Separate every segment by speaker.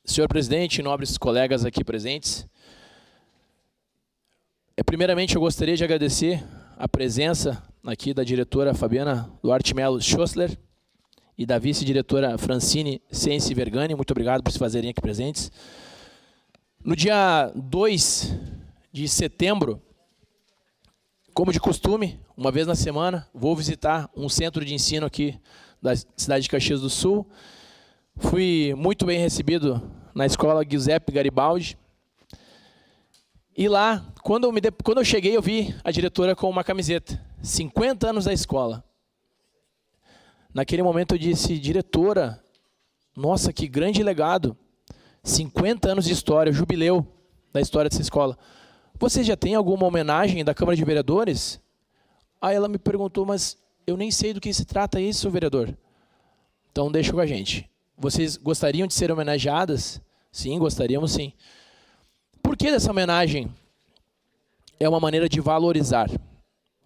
Speaker 1: Senhor presidente, nobres colegas aqui presentes, primeiramente eu gostaria de agradecer a presença aqui da diretora Fabiana Duarte Melo Schossler e da vice-diretora Francine Sense Vergani. Muito obrigado por se fazerem aqui presentes. No dia 2 de setembro, como de costume, uma vez na semana, vou visitar um centro de ensino aqui da cidade de Caxias do Sul. Fui muito bem recebido na escola Giuseppe Garibaldi. E lá, quando eu cheguei, eu vi a diretora com uma camiseta. 50 anos da escola. Naquele momento eu disse, diretora, nossa, que grande legado. 50 anos de história, jubileu da história dessa escola. Você já tem alguma homenagem da Câmara de Vereadores? Aí ela me perguntou, mas eu nem sei do que se trata isso, vereador. Então deixa com a gente. Vocês gostariam de ser homenageadas? Sim, gostaríamos sim. Por que dessa homenagem? É uma maneira de valorizar.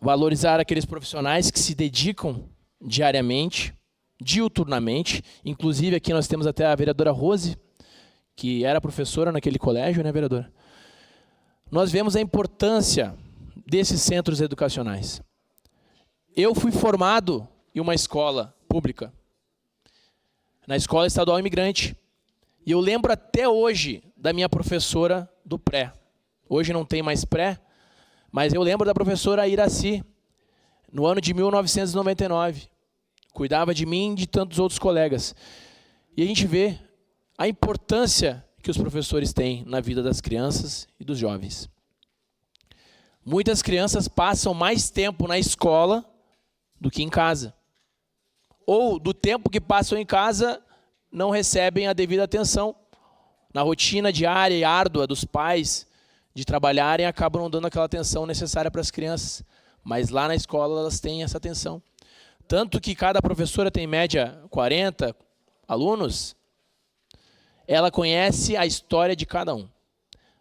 Speaker 1: Valorizar aqueles profissionais que se dedicam diariamente, diuturnamente. Inclusive aqui nós temos até a vereadora Rose, que era professora naquele colégio, né, vereadora? Nós vemos a importância desses centros educacionais. Eu fui formado em uma escola pública, na Escola Estadual Imigrante. E eu lembro até hoje da minha professora do pré. Hoje não tem mais pré, mas eu lembro da professora Iraci, no ano de 1999. Cuidava de mim e de tantos outros colegas. E a gente vê a importância que os professores têm na vida das crianças e dos jovens. Muitas crianças passam mais tempo na escola do que em casa. Ou do tempo que passam em casa, não recebem a devida atenção. Na rotina diária e árdua dos pais de trabalharem, acabam não dando aquela atenção necessária para as crianças. Mas lá na escola elas têm essa atenção. Tanto que cada professora tem em média 40 alunos, ela conhece a história de cada um.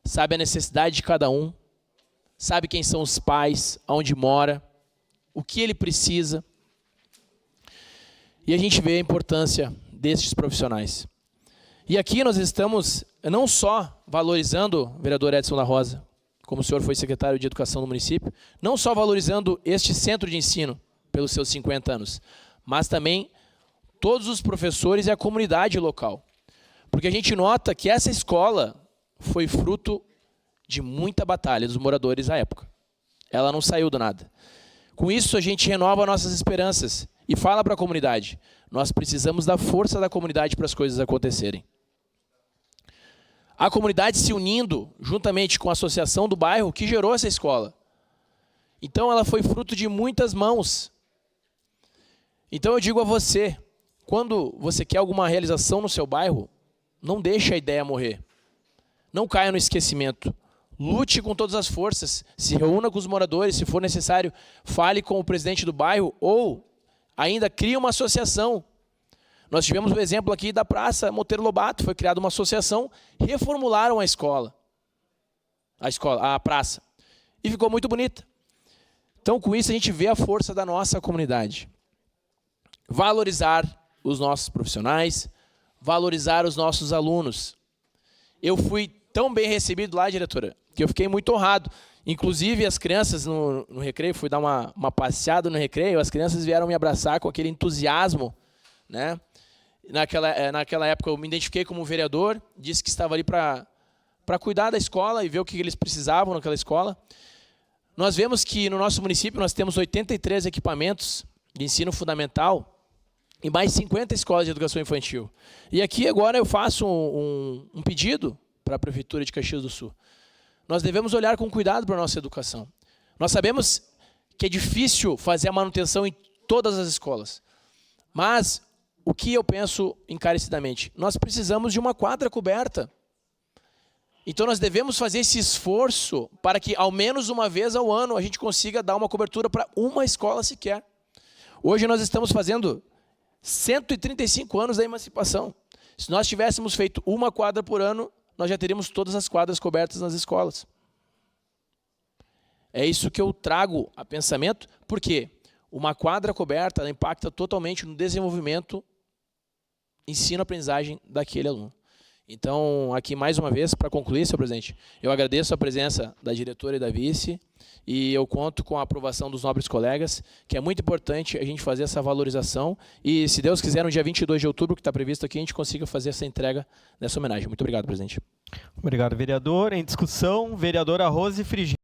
Speaker 1: Sabe a necessidade de cada um, sabe quem são os pais, aonde mora, o que ele precisa. E a gente vê a importância destes profissionais. E aqui nós estamos não só valorizando, vereador Edson da Rosa, como o senhor foi secretário de Educação do município, não só valorizando este centro de ensino pelos seus 50 anos, mas também todos os professores e a comunidade local. Porque a gente nota que essa escola foi fruto de muita batalha dos moradores à época. Ela não saiu do nada. Com isso a gente renova nossas esperanças e fala para a comunidade, nós precisamos da força da comunidade para as coisas acontecerem. A comunidade se unindo juntamente com a associação do bairro que gerou essa escola. Então ela foi fruto de muitas mãos. Então eu digo a você, quando você quer alguma realização no seu bairro, não deixe a ideia morrer. Não caia no esquecimento. Lute com todas as forças, se reúna com os moradores, se for necessário, fale com o presidente do bairro ou ainda crie uma associação. Nós tivemos o exemplo aqui da Praça Monteiro Lobato, foi criada uma associação, reformularam a praça, e ficou muito bonita. Então, com isso, a gente vê a força da nossa comunidade. Valorizar os nossos profissionais, valorizar os nossos alunos. Eu fui tão bem recebido lá, diretora, que eu fiquei muito honrado. Inclusive, as crianças no recreio, fui dar uma passeada no recreio, as crianças vieram me abraçar com aquele entusiasmo, né? Naquela época eu me identifiquei como vereador, disse que estava ali para cuidar da escola e ver o que eles precisavam naquela escola. Nós vemos que no nosso município nós temos 83 equipamentos de ensino fundamental e mais 50 escolas de educação infantil. E aqui agora eu faço um pedido para a Prefeitura de Caxias do Sul. Nós devemos olhar com cuidado para a nossa educação. Nós sabemos que é difícil fazer a manutenção em todas as escolas. Mas o que eu penso encarecidamente? Nós precisamos de uma quadra coberta. Então nós devemos fazer esse esforço para que ao menos uma vez ao ano a gente consiga dar uma cobertura para uma escola sequer. Hoje nós estamos fazendo 135 anos da emancipação. Se nós tivéssemos feito uma quadra por ano, nós já teríamos todas as quadras cobertas nas escolas. É isso que eu trago a pensamento, porque uma quadra coberta ela impacta totalmente no desenvolvimento, ensino-aprendizagem daquele aluno. Então, aqui mais uma vez, para concluir, senhor presidente, eu agradeço a presença da diretora e da vice e eu conto com a aprovação dos nobres colegas, que é muito importante a gente fazer essa valorização e, se Deus quiser, no dia 22 de outubro, que está previsto aqui, a gente consiga fazer essa entrega dessa homenagem. Muito obrigado, presidente.
Speaker 2: Obrigado, vereador. Em discussão, vereadora Rose Frigê.